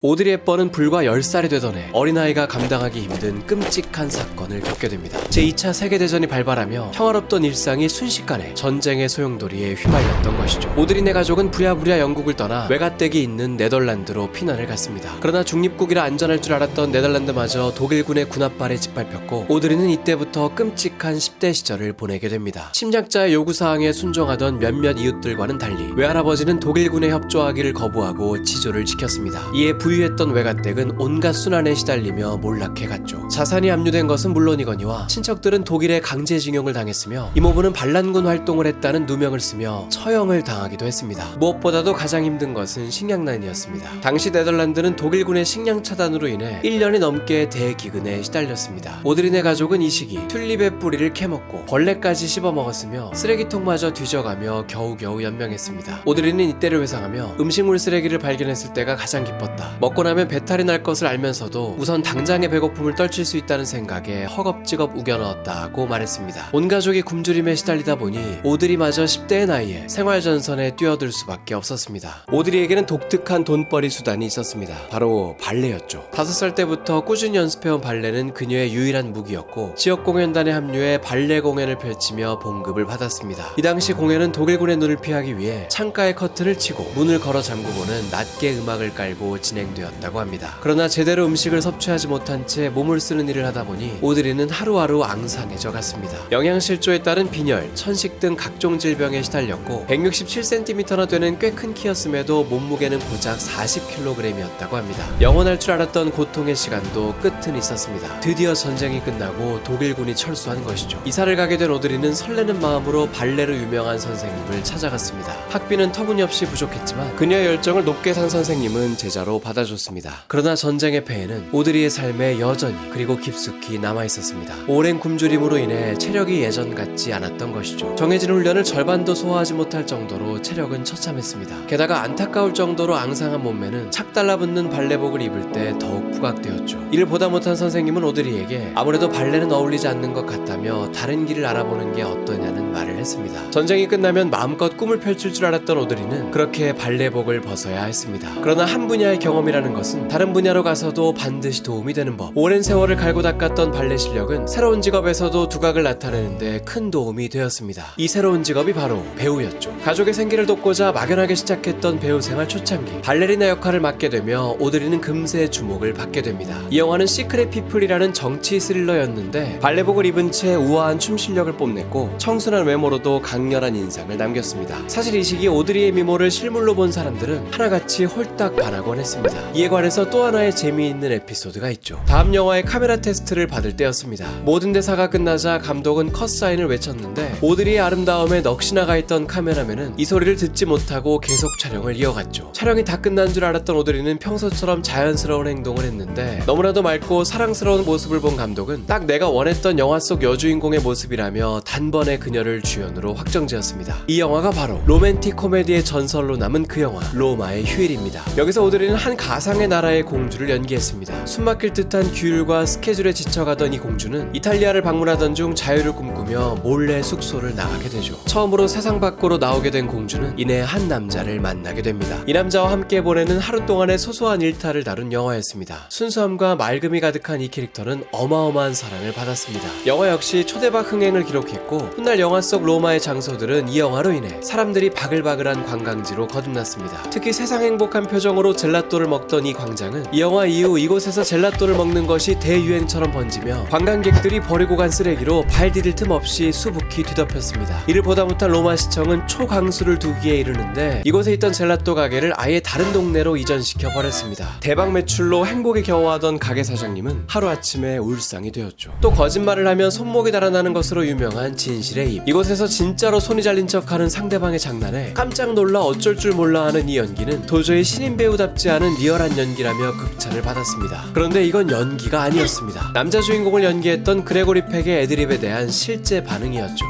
오드리 헵번은 불과 10살이 되던 해 어린아이가 감당하기 힘든 끔찍한 사건을 겪게 됩니다. 제2차 세계대전이 발발하며 평화롭던 일상이 순식간에 전쟁의 소용돌이에 휘말렸던 것이죠. 오드리네 가족은 부랴부랴 영국을 떠나 외갓댁이 있는 네덜란드로 피난을 갔습니다. 그러나 중립국이라 안전할 줄 알았던 네덜란드마저 독일군의 군합발에 짓밟혔고 오드리는 이때부터 끔찍한 10대 시절을 보내게 됩니다. 침략자의 요구사항에 순종하던 몇몇 이웃들과는 달리 외할아버지는 독일군에 협조하기를 거부하고 지조를 지켰습니다. 이에 부유했던 외갓댁은 온갖 순환에 시달리며 몰락해갔죠. 자산이 압류된 것은 물론이거니와 친척들은 독일에 강제징용을 당했으며 이모부는 반란군 활동을 했다는 누명을 쓰며 처형을 당하기도 했습니다. 무엇보다도 가장 힘든 것은 식량난이었습니다. 당시 네덜란드는 독일군의 식량 차단으로 인해 1년이 넘게 대기근에 시달렸습니다. 오드리네 가족은 이 시기 튤립의 뿌리를 캐먹고 벌레까지 씹어먹었으며 쓰레기통마저 뒤져가며 겨우겨우 연명했습니다. 오드리는 이때를 회상하며 음식물 쓰레기를 발견했을 때가 가장 기뻤다. 먹고 나면 배탈이 날 것을 알면서도 우선 당장의 배고픔을 떨칠 수 있다는 생각에 허겁지겁 우겨넣었다고 말했습니다. 온 가족이 굶주림에 시달리다 보니 오드리마저 10대의 나이에 생활전선에 뛰어들 수밖에 없었습니다. 오드리에게는 독특한 돈벌이 수단이 있었습니다. 바로 발레였죠. 5살 때부터 꾸준히 연습해온 발레는 그녀의 유일한 무기였고 지역공연단에 합류해 발레 공연을 펼치며 봉급을 받았습니다. 이 당시 공연은 독일군의 눈을 피하기 위해 창가에 커튼을 치고 문을 걸어 잠그고는 낮게 음악을 깔고 진행되었다고 합니다. 그러나 제대로 음식을 섭취하지 못한 채 몸을 쓰는 일을 하다 보니 오드리는 하루하루 앙상해져 갔습니다. 영양실조에 따른 빈혈, 천식 등 각종 질병에 시달렸고 167cm나 되는 꽤 큰 키였음에도 몸무게는 고작 40kg이었다고 합니다. 영원할 줄 알았던 고통의 시간도 끝은 있었습니다. 드디어 전쟁이 끝나고 독일군이 철수한 것이죠. 이사를 가게 된 오드리는 설레는 마음으로 발레로 유명한 선생님을 찾아갔습니다. 학비는 터무니없이 부족했지만 그녀의 열정을 높게 산 선생님은 제자로 받아줬습니다. 그러나 전쟁의 폐해는 오드리의 삶에 여전히 그리고 깊숙이 남아있었습니다. 오랜 굶주림으로 인해 체력이 예전 같지 않았던 것이죠. 정해진 훈련을 절반도 소화하지 못할 정도로 체력은 처참했습니다. 게다가 안타까울 정도로 앙상한 몸매는 착 달라붙는 발레복을 입을 때 더욱 부각되었죠. 이를 보다 못한 선생님은 오드리에게 아무래도 발레는 어울리지 않는 것 같다며 다른 길을 알아보는 게 어떠냐는 말을 했습니다. 전쟁이 끝나면 마음껏 꿈을 펼칠 줄 알았던 오드리는 그렇게 발레복을 벗어야 했습니다. 그러나 한 분야의 경험이라는 것은 다른 분야로 가서도 반드시 도움이 되는 법. 오랜 세월을 갈고 닦았던 발레 실력은 새로운 직업에서도 두각을 나타내는데 큰 도움이 되었습니다. 이 새로운 직업이 바로 배우였죠. 가족의 생계를 돕고자 막연하게 시작했던 배우 생활 초창기 발레리나 역할을 맡게 되며 오드리는 금세 주목을 받게 됩니다. 이 영화는 시크릿 피플이라는 정치 스릴러였는데 발레복을 입은 채 우아한 춤 실력을 뽐냈고 청순한 외모로도 강렬한 인상을 남겼습니다. 사실 이 시기 오드리의 미모를 실물로 본 사람들은 하나같이 홀딱 반하곤 했습니다. 이에 관해서 또 하나의 재미있는 에피소드가 있죠. 다음 영화의 카메라 테스트를 받을 때였습니다. 모든 대사가 끝나자 감독은 컷 사인을 외쳤는데 오드리의 아름다움에 넋이 나가 있던 카메라맨은 이 소리를 듣지 못하고 계속 촬영을 이어갔죠. 촬영이 다 끝난 줄 알았던 오드리는 평소처럼 자연스러운 행동을 했는데 너무나도 맑고 사랑스러운 모습을 본 감독은 딱 내가 원했던 영화 속 여주인공의 모습이라며 단번에 그녀를 주연으로 확정지었습니다. 이 영화가 바로 로맨틱 코미디의 전설로 남은 그 영화 로마의 휴일입니다. 여기서 오드리는 한 가상의 나라의 공주를 연기했습니다. 숨막힐 듯한 규율과 스케줄에 지쳐가던 이 공주는 이탈리아를 방문하던 중 자유를 꿈꾸며 몰래 숙소를 나가게 되죠. 처음으로 세상 밖으로 나오게 된 공주는 이내 한 남자를 만나게 됩니다. 이 남자와 함께 보내는 하루 동안의 소소한 일탈을 다룬 영화였습니다. 순수함과 맑음이 가득한 이 캐릭터는 어마어마한 사랑을 받았습니다. 영화 역시 초대박 흥행을 기록했고 훗날 영화 속 로마의 장소들은 이 영화로 인해 사람들이 바글바글한 관광지로 거듭났습니다. 특히 세상 행복한 표정으로 젤라또를 먹던 이 광장은 이 영화 이후 이곳에서 젤라또를 먹는 것이 대유행처럼 번지며 관광객들이 버리고 간 쓰레기로 발 디딜 틈 없이 수북히 뒤덮였습니다. 이를 보다 못한 로마 시청은 초강수를 두기에 이르는데 이곳에 있던 젤라또 가게를 아예 다른 동네로 이전시켜 버렸습니다. 대박 매출로 행복에 겨워하던 가게 사장님은 하루아침에 울상이 되었죠. 또 거짓말을 하면 손목이 달아나는 것으로 유명한 진실의 입. 이곳에서 진짜로 손이 잘린 척하는 상대방의 장난에 깜짝 놀라 어쩔 줄 몰라 하는 이 연기는 도저히 신인 배우답지 않은 리얼한 연기라며 극찬을 받았습니다. 그런데 이건 연기가 아니었습니다. 남자 주인공을 연기했던 그레고리 팩의 애드립에 대한 실제 반응이었죠.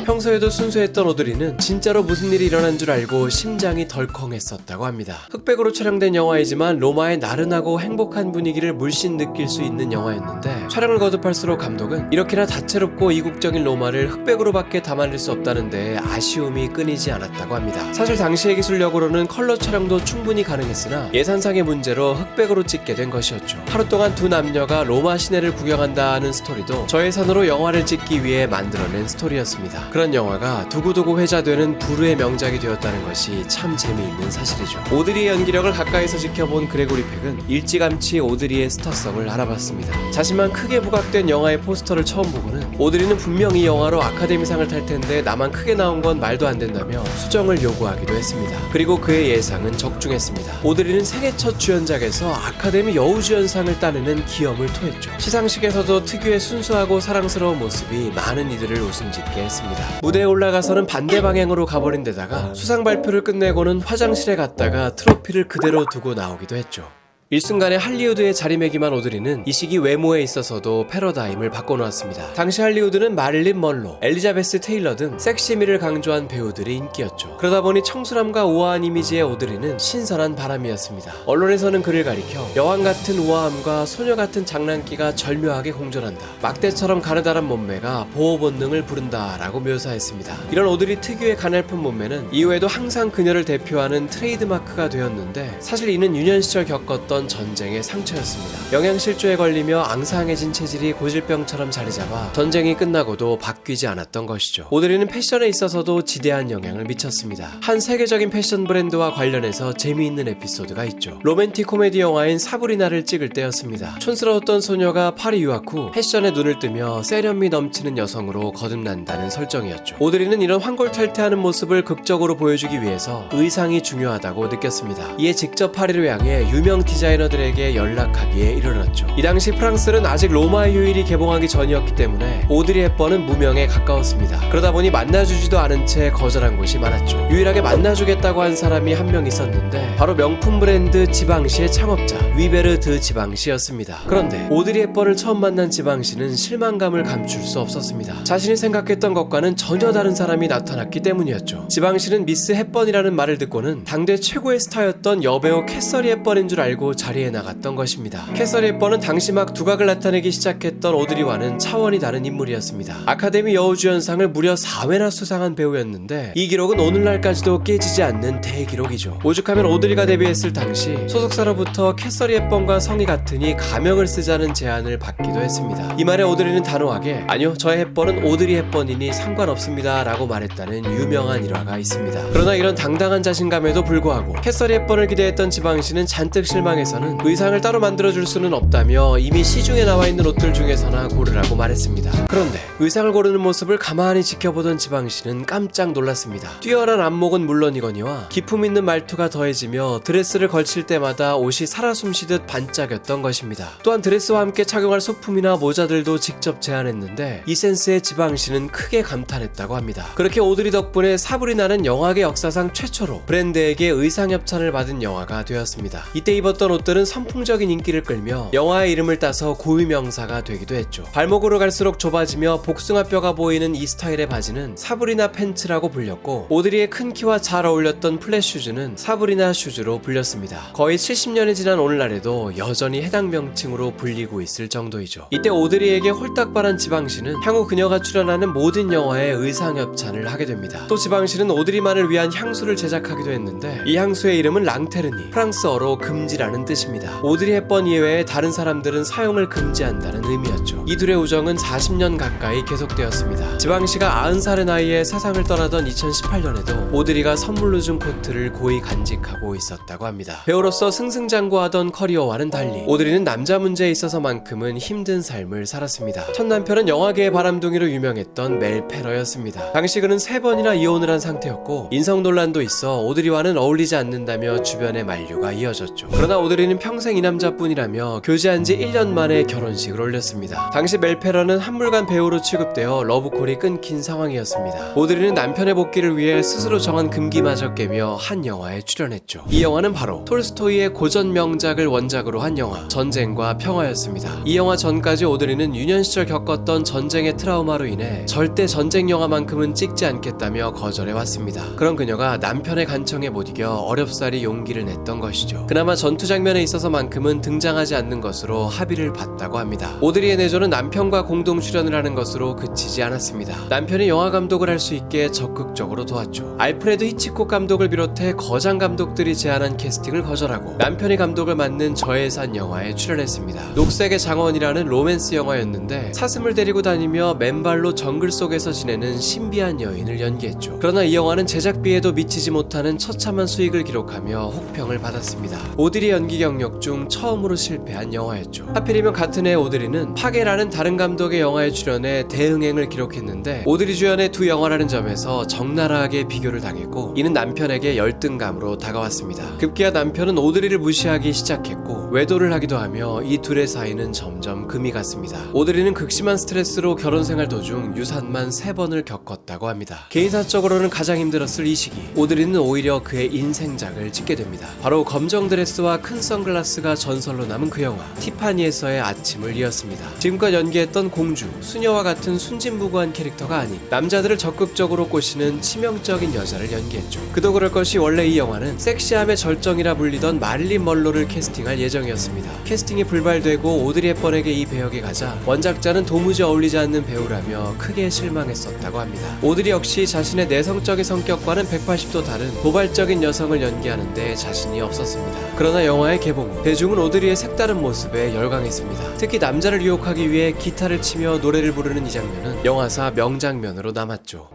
평소에도 순수했던 오드리는 진짜로 무슨 일이 일어난 줄 알고 심장이 덜컹했었다고 합니다. 흑백으로 촬영된 영화이지만 로마의 나른하고 행복한 분위기를 물씬 느낄 수 있는 영화였는데 촬영을 거듭할수록 감독은 이렇게나 다채롭고 이국적인 로마를 흑백으로밖에 담아낼 수 없다는 데 아쉬움이 끊이지 않았다고 합니다. 사실 당시의 기술력으로는 컬러 촬영도 충분히 가능했으나 예산상의 문제로 흑백으로 찍게 된 것이었죠. 하루 동안 두 남녀가 로마 시내를 구경한다는 스토리도 저예산으로 영화를 찍기 위해 만들어낸 스토리였습니다. 그런 영화가 두고두고 회자되는 불후의 명작이 되었다는 것이 참 재미있는 사실이죠. 오드리의 연기력을 가까이서 지켜본 그레고리 팩은 일찌감치 오드리의 스타성을 알아봤습니다. 자신만 크게 부각된 영화의 포스터를 처음 보고는 오드리는 분명 이 영화로 아카데미상을 탈 텐데 나만 크게 나온 건 말도 안 된다며 수정을 요구하기도 했습니다. 그리고 그의 예상은 적중했습니다. 오드리는 생애 첫 주연작에서 아카데미 여우주연상을 따내는 기염을 토했죠. 시상식에서도 특유의 순수하고 사랑스러운 모습이 많은 이들을 웃음짓게 했습니다. 무대에 올라가서는 반대 방향으로 가버린 데다가 수상 발표를 끝내고는 화장실에 갔다가 트로피를 그대로 두고 나오기도 했죠. 일순간에 할리우드의 자리매김한 오드리는 이 시기 외모에 있어서도 패러다임을 바꿔놓았습니다. 당시 할리우드는 마릴린 먼로, 엘리자베스 테일러 등 섹시미를 강조한 배우들이 인기였죠. 그러다 보니 청순함과 우아한 이미지의 오드리는 신선한 바람이었습니다. 언론에서는 그를 가리켜 여왕 같은 우아함과 소녀 같은 장난기가 절묘하게 공존한다. 막대처럼 가느다란 몸매가 보호 본능을 부른다 라고 묘사했습니다. 이런 오드리 특유의 가냘픈 몸매는 이후에도 항상 그녀를 대표하는 트레이드마크가 되었는데 사실 이는 유년 시절 겪었던 전쟁의 상처였습니다. 영양실조에 걸리며 앙상해진 체질이 고질병처럼 자리잡아 전쟁이 끝나고도 바뀌지 않았던 것이죠. 오드리는 패션에 있어서도 지대한 영향을 미쳤습니다. 한 세계적인 패션 브랜드와 관련해서 재미있는 에피소드가 있죠. 로맨틱 코미디 영화인 사브리나를 찍을 때였습니다. 촌스러웠던 소녀가 파리 유학 후 패션에 눈을 뜨며 세련미 넘치는 여성으로 거듭난다는 설정이었죠. 오드리는 이런 환골탈태하는 모습을 극적으로 보여주기 위해서 의상이 중요하다고 느꼈습니다. 이에 직접 파리로 향해 유명 디자이너들에게 연락하기에 이르렀죠. 이 당시 프랑스는 아직 로마의 휴일이 개봉하기 전이었기 때문에 오드리 헵번은 무명에 가까웠습니다. 그러다 보니 만나주지도 않은 채 거절한 곳이 많았죠. 유일하게 만나주겠다고 한 사람이 한 명 있었는데 바로 명품 브랜드 지방시의 창업자 위베르 드 지방시였습니다. 그런데 오드리 헵번을 처음 만난 지방시는 실망감을 감출 수 없었습니다. 자신이 생각했던 것과는 전혀 다른 사람이 나타났기 때문이었죠. 지방시는 미스 헵번이라는 말을 듣고는 당대 최고의 스타였던 여배우 캐서리 헵번인 줄 알고 자리에 나갔던 것입니다. 캐서리 헵번은 당시 막 두각을 나타내기 시작했던 오드리와는 차원이 다른 인물이었습니다. 아카데미 여우주연상을 무려 4회나 수상한 배우였는데 이 기록은 오늘날까지도 깨지지 않는 대기록이죠. 오죽하면 오드리가 데뷔했을 당시 소속사로부터 캐서리 헵번과 성이 같으니 가명을 쓰자는 제안을 받기도 했습니다. 이 말에 오드리는 단호하게 아니요, 저의 헵번은 오드리 헵번이니 상관없습니다 라고 말했다는 유명한 일화가 있습니다. 그러나 이런 당당한 자신감에도 불구하고 캐서리 헵번을 기대했던 지방시는 잔뜩 실망해서는 의상을 따로 만들어줄 수는 없다며 이미 시중에 나와있는 옷들 중에서나 고르라고 말했습니다. 그런데 의상을 고르는 모습을 가만히 지켜보던 지방시는 깜짝 놀랐습니다. 뛰어난 안목은 물론이거니와 기품 있는 말투가 더해지며 드레스를 걸칠 때마다 옷이 살아 숨쉬듯 반짝였던 것입니다. 또한 드레스와 함께 착용할 소품이나 모자들도 직접 제안했는데 이 센스에 지방시는 크게 감탄했다고 합니다. 그렇게 오드리 덕분에 사브리나는 영화계 역사상 최초로 브랜드에게 의상 협찬을 받은 영화가 되었습니다. 이때 입었던 옷들은 선풍적인 인기를 끌며 영화의 이름을 따서 고유명사가 되기도 했죠. 발목으로 갈수록 좁아지며 복숭아뼈가 보이는 이 스타일의 바지는 사브리나 팬츠라고 불렸고 오드리의 큰 키와 잘 어울렸던 플랫 슈즈는 사브리나 슈즈로 불렸습니다. 거의 70년이 지난 오늘날에도 여전히 해당 명칭으로 불리고 있을 정도이죠. 이때 오드리에게 홀딱발한 지방시는 향후 그녀가 출연하는 모든 영화에 의상 협찬을 하게 됩니다. 또 지방시는 오드리만을 위한 향수를 제작하기도 했는데 이 향수의 이름은 랑테르니, 프랑스어로 금지라는 뜻입니다. 오드리 헵번 이외에 다른 사람들은 사용을 금지한다는 의미였죠. 이 둘의 우정은 40년 가까이 계속되었습니다. 지방시가 90살의 나이에 세상을 떠나던 2018년에도 오드리가 선물로 준 코트를 고이 간직하고 있었다고 합니다. 배우로서 승승장구하던 커리어와는 달리 오드리는 남자 문제에 있어서만큼은 힘든 삶을 살았습니다. 첫 남편은 영화계의 바람둥이로 유명했던 멜 페러였습니다. 당시 그는 3번이나 이혼을 한 상태였고 인성 논란도 있어 오드리와는 어울리지 않는다며 주변의 만류가 이어졌죠. 그러나 오드리는 평생 이 남자뿐이라며 교제한 지 1년 만에 결혼식을 올렸습니다. 당시 멜페런은 한물간 배우로 취급되어 러브콜이 끊긴 상황이었습니다. 오드리는 남편의 복귀를 위해 스스로 정한 금기마저 깨며 한 영화에 출연했죠. 이 영화는 바로 톨스토이의 고전 명작을 원작으로 한 영화 전쟁과 평화였습니다. 이 영화 전까지 오드리는 유년 시절 겪었던 전쟁의 트라우마로 인해 절대 전쟁 영화만큼은 찍지 않겠다며 거절해왔습니다. 그런 그녀가 남편의 간청에 못 이겨 어렵사리 용기를 냈던 것이죠. 그나마 전투 장면에 있어서만큼은 등장하지 않는 것으로 합의를 봤다고 합니다. 오드리의 내조는 남편과 공동 출연을 하는 것으로 그치지 않았습니다. 남편이 영화 감독을 할 수 있게 적극적으로 도왔죠. 알프레드 히치콕 감독을 비롯해 거장 감독들이 제안한 캐스팅을 거절하고 남편이 감독을 맡는 저예산 영화에 출연했습니다. 녹색의 장원이라는 로맨스 영화였는데 사슴을 데리고 다니며 맨발로 정글 속에서 지내는 신비한 여인을 연기했죠. 그러나 이 영화는 제작비에도 미치지 못하는 처참한 수익을 기록하며 혹평을 받았습니다. 오드리 연기 경력 중 처음으로 실패한 영화였죠. 하필이면 같은 해 오드리는 파게라는 다른 감독의 영화에 출연해 대흥행을 기록했는데 오드리 주연의 두 영화라는 점에서 적나라하게 비교를 당했고 이는 남편에게 열등감으로 다가왔습니다. 급기야 남편은 오드리를 무시하기 시작했고 외도를 하기도 하며 이 둘의 사이는 점점 금이 갔습니다. 오드리는 극심한 스트레스로 결혼 생활 도중 유산만 3번을 겪었다고 합니다. 개인사적으로는 가장 힘들었을 이 시기 오드리는 오히려 그의 인생작을 찍게 됩니다. 바로 검정 드레스와 큰 선글라스가 전설로 남은 그 영화 티파니에서의 아침을 이었습니다. 지금껏 연기했던 공주, 수녀와 같은 순진무구한 캐릭터가 아닌 남자들을 적극적으로 꼬시는 치명적인 여자를 연기했죠. 그도 그럴 것이 원래 이 영화는 섹시함의 절정이라 불리던 마릴린 먼로를 캐스팅할 예정이었습니다. 캐스팅이 불발되고 오드리 헵번에게 이 배역이 가자 원작자는 도무지 어울리지 않는 배우라며 크게 실망했었다고 합니다. 오드리 역시 자신의 내성적인 성격과는 180도 다른 도발적인 여성을 연기하는데 자신이 없었습니다. 그러나 영화의 개봉 후 대중은 오드리의 색다른 모습에 열광했습니다. 특히 남자를 유혹하기 위해 기타를 치며 노래를 부르는 이 장면은 영화사 명장면으로 남았죠.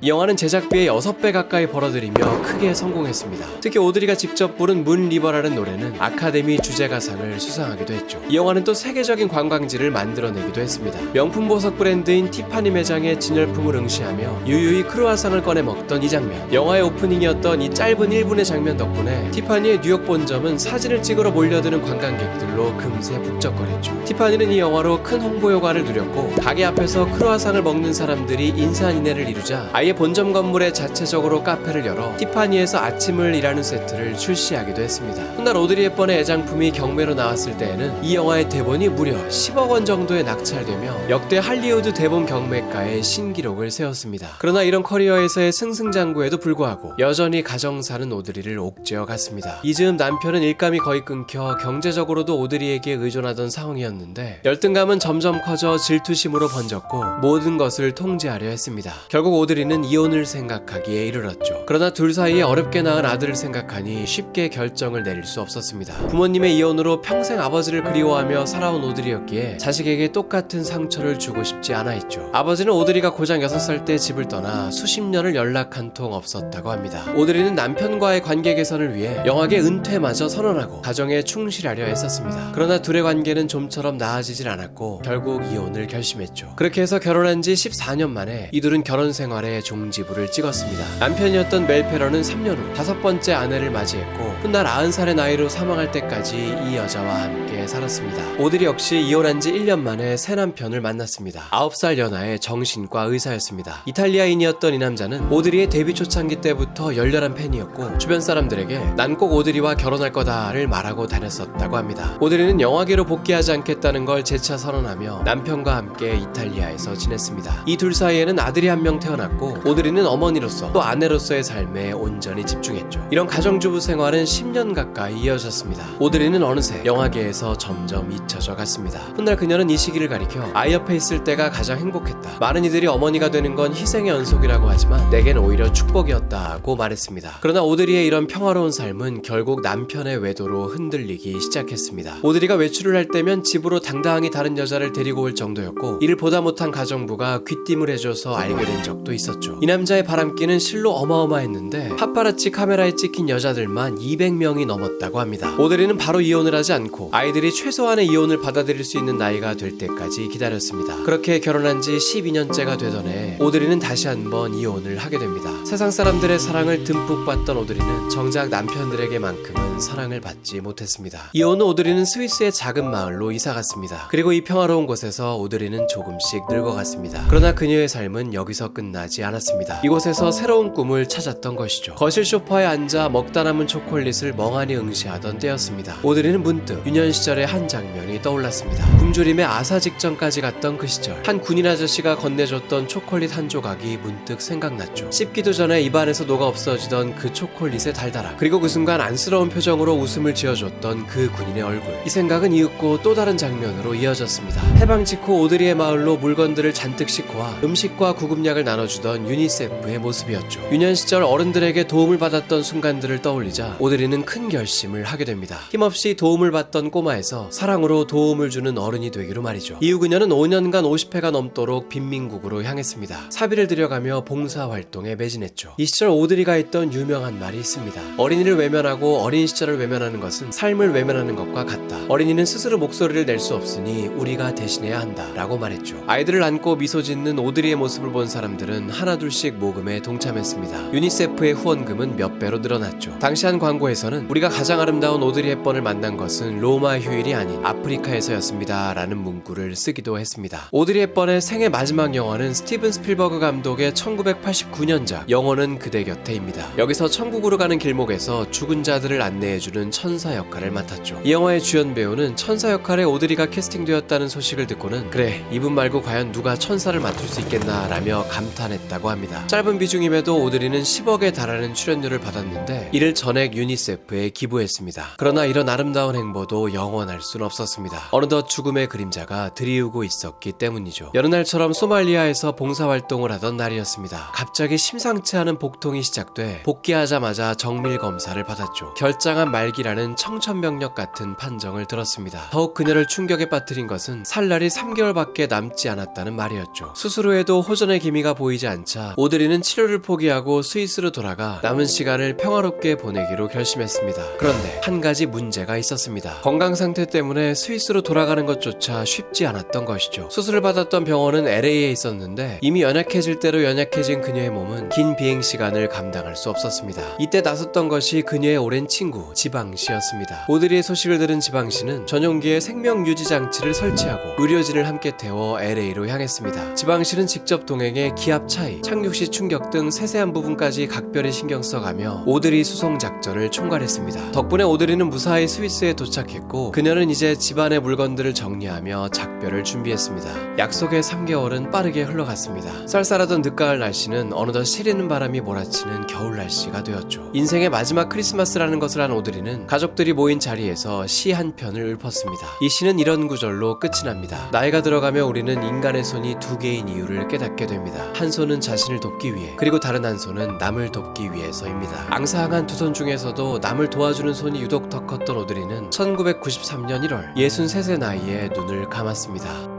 이 영화는 제작비의 6배 가까이 벌어들이며 크게 성공했습니다. 특히 오드리가 직접 부른 문 리버라는 노래는 아카데미 주제가상을 수상하기도 했죠. 이 영화는 또 세계적인 관광지를 만들어내기도 했습니다. 명품 보석 브랜드인 티파니 매장의 진열품을 응시하며 유유히 크루아상을 꺼내 먹던 이 장면, 영화의 오프닝이었던 이 짧은 1분의 장면 덕분에 티파니의 뉴욕 본점은 사진을 찍으러 몰려드는 관광객들로 금세 북적거렸죠. 티파니는 이 영화로 큰 홍보 효과를 누렸고 가게 앞에서 크루아상을 먹는 사람들이 인산인해를 이루자 아예 본점 건물에 자체적으로 카페를 열어 티파니에서 아침을 일하는 세트를 출시하기도 했습니다. 훗날 오드리 헵번의 애장품이 경매로 나왔을 때에는 이 영화의 대본이 무려 10억 원 정도에 낙찰되며 역대 할리우드 대본 경매가의 신기록을 세웠습니다. 그러나 이런 커리어에서의 승승장구에도 불구하고 여전히 가정사는 오드리를 옥죄어 갔습니다. 이 즈음 남편은 일감이 거의 끊겨 경제적으로도 오드리에게 의존하던 상황이었는데 열등감은 점점 커져 질투심으로 번졌고 모든 것을 통제하려 했습니다. 결국 오드리는 이혼을 생각하기에 이르렀죠. 그러나 둘 사이에 어렵게 낳은 아들을 생각하니 쉽게 결정을 내릴 수 없었습니다. 부모님의 이혼으로 평생 아버지를 그리워하며 살아온 오드리였기에 자식에게 똑같은 상처를 주고 싶지 않아 했죠. 아버지는 오드리가 고작 6살 때 집을 떠나 수십 년을 연락 한 통 없었다고 합니다. 오드리는 남편과의 관계 개선을 위해 영화계 은퇴마저 선언하고 가정에 충실하려 했었습니다. 그러나 둘의 관계는 좀처럼 나아지질 않았고 결국 이혼을 결심했죠. 그렇게 해서 결혼한 지 14년 만에 이둘은 결혼 생활에 종지부를 찍었습니다. 남편이었던 멜페런은 3년 후 5번째 아내를 맞이했고 훗날 90살의 나이로 사망할 때까지 이 여자와 함께 살았습니다. 오드리 역시 이혼한 지 1년 만에 새 남편을 만났습니다. 9살 연하의 정신과 의사였습니다. 이탈리아인이었던 이 남자는 오드리의 데뷔 초창기 때부터 열렬한 팬이었고 주변 사람들에게 난 꼭 오드리와 결혼할 거다를 말하고 다녔었다고 합니다. 오드리는 영화계로 복귀하지 않겠다는 걸 재차 선언하며 남편과 함께 이탈리아에서 지냈습니다. 이 둘 사이에는 아들이 한 명 태어났고 오드리는 어머니로서 또 아내로서의 삶에 온전히 집중했죠. 이런 가정주부 생활은 10년 가까이 이어졌습니다. 오드리는 어느새 영화계에서 점점 잊혀져 갔습니다. 훗날 그녀는 이 시기를 가리켜 아이 옆에 있을 때가 가장 행복했다. 많은 이들이 어머니가 되는 건 희생의 연속이라고 하지만 내겐 오히려 축복이었다고 말했습니다. 그러나 오드리의 이런 평화로운 삶은 결국 남편의 외도로 흔들리기 시작했습니다. 오드리가 외출을 할 때면 집으로 당당히 다른 여자를 데리고 올 정도였고 이를 보다 못한 가정부가 귀띔을 해줘서 알게 된 적도 있었죠. 이 남자의 바람기는 실로 어마어마했는데 파파라치 카메라에 찍힌 여자들만 200명이 넘었다고 합니다. 오드리는 바로 이혼을 하지 않고 아이들이 그들이 최소한의 이혼을 받아들일 수 있는 나이가 될 때까지 기다렸습니다. 그렇게 결혼한 지 12년째가 되던 해 오드리는 다시 한번 이혼을 하게 됩니다. 세상 사람들의 사랑을 듬뿍 받던 오드리는 정작 남편들에게만큼은 사랑을 받지 못했습니다. 이혼 후 오드리는 스위스의 작은 마을로 이사갔습니다. 그리고 이 평화로운 곳에서 오드리는 조금씩 늙어갔습니다. 그러나 그녀의 삶은 여기서 끝나지 않았습니다. 이곳에서 새로운 꿈을 찾았던 것이죠. 거실 소파에 앉아 먹다 남은 초콜릿을 멍하니 응시하던 때였습니다. 오드리는 문득 유년 시절의 한 장면이 떠올랐습니다. 굶주림에 아사 직전까지 갔던 그 시절, 한 군인 아저씨가 건네줬던 초콜릿 한 조각이 문득 생각났죠. 씹기도 전에 입안에서 녹아 없어지던 그 초콜릿의 달달함, 그리고 그 순간 안쓰러운 표정으로 웃음을 지어줬던 그 군인의 얼굴. 이 생각은 이윽고 또 다른 장면으로 이어졌습니다. 해방 직후 오드리의 마을로 물건들을 잔뜩 싣고 와 음식과 구급약을 나눠주던 유니세프의 모습이었죠. 유년 시절 어른들에게 도움을 받았던 순간들을 떠올리자 오드리는 큰 결심을 하게 됩니다. 힘없이 도움을 받던 꼬마에서 사랑으로 도움을 주는 어른이 되기로 말이죠. 이후 그녀는 5년간 50회가 넘도록 빈민국으로 향했습니다. 사비를 들여가며 봉사활동에 매진했죠. 이 시절 오드리가 했던 유명한 말이 있습니다. 어린이를 외면하고 어린 시절을 외면하는 것은 삶을 외면하는 것과 같다. 어린이는 스스로 목소리를 낼 수 없으니 우리가 대신해야 한다 라고 말했죠. 아이들을 안고 미소 짓는 오드리의 모습을 본 사람들은 하나둘씩 모금에 동참했습니다. 유니세프의 후원금은 몇 배로 늘어났죠. 당시 한 광고에서는 우리가 가장 아름다운 오드리 헵번을 만난 것은 로마 휴일이 아닌 아프리카에서였습니다 라는 문구를 쓰기도 했습니다. 오드리 헵번의 생애 마지막 영화는 스티븐 스필버그 감독의 1989년작 영원은 그대 곁에입니다. 여기서 천국으로 가는 길목에서 죽은 자들을 안내해주는 천사 역할을 맡았죠. 이 영화의 주연 배우는 천사 역할에 오드리가 캐스팅되었다는 소식을 듣고는 그래, 이분 말고 과연 누가 천사를 맡을 수 있겠나 라며 감탄했다고 합니다. 짧은 비중임에도 오드리는 10억에 달하는 출연료를 받았는데 이를 전액 유니세프에 기부했습니다. 그러나 이런 아름다운 행보도 영원할 순 없었습니다. 어느덧 죽음의 그림자가 드리우고 있었기 때문이죠. 여느 날처럼 소말리아에서 봉사활동을 하던 날이었습니다. 갑자기 심상치 않은 복통이 시작돼 복귀하자마자 정밀 검사를 받았죠. 결장한 말기라는 청천벽력 같은 판정을 들었습니다. 더욱 그녀를 충격에 빠뜨린 것은 살 날이 3개월밖에 남지 않았다는 말이었죠. 수술 후에도 호전의 기미가 보이지 않자 오드리는 치료를 포기하고 스위스로 돌아가 남은 시간을 평화롭게 보내기로 결심했습니다. 그런데 한 가지 문제가 있었습니다. 건강 상태 때문에 스위스로 돌아가는 것조차 쉽지 않았던 것이죠. 수술을 받았던 병원은 LA에 있었는데 이미 연약해질 대로 연약해진 그녀의 몸은 긴 비행 시간을 감당할 수 없었습니다. 이때 나섰던 것이 그녀의 오랜 친구 지방시였습니다. 오드리의 소식을 들은 지방시는 전용기에 생명 유지 장치를 설치하고 의료진을 함께 태워 LA로 향했습니다. 지방시는 직접 동행해 기압 차이, 착륙 시 충격 등 세세한 부분까지 각별히 신경 써가며 오드리 수송 작전을 총괄했습니다. 덕분에 오드리는 무사히 스위스에 도착했고 그녀는 이제 집안의 물건들을 정리하며 작별을 준비했습니다. 약속의 3개월은 빠르게 흘러갔습니다. 쌀쌀하던 늦가을 날씨는 어느덧 시리는 바람이 몰아치는 겨울 날씨가 되었죠. 인생의 마지막 크리스마스라는 것을 한 오드리는 가족들이 모인 자리에서 시 한 편을 읊었습니다. 이 시는 이런 구절로 끝이 납니다. 나이가 들어가며 우리는 인간의 손이 두 개인 이유를 깨닫게 됩니다. 한 손은 자신을 돕기 위해, 그리고 다른 한 손은 남을 돕기 위해서입니다. 앙상한 두 손 중에서도 남을 도와주는 손이 유독 더 컸던 오드리는 1993년 1월 63세 나이에 눈을 감았습니다.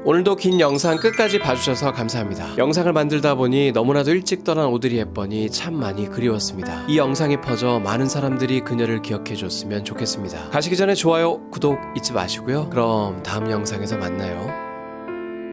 오늘도 긴 영상 끝까지 봐주셔서 감사합니다. 영상을 만들다 보니 너무나도 일찍 떠난 오드리 헵번이 참 많이 그리웠습니다. 이 영상이 퍼져 많은 사람들이 그녀를 기억해줬으면 좋겠습니다. 가시기 전에 좋아요, 구독 잊지 마시고요. 그럼 다음 영상에서 만나요.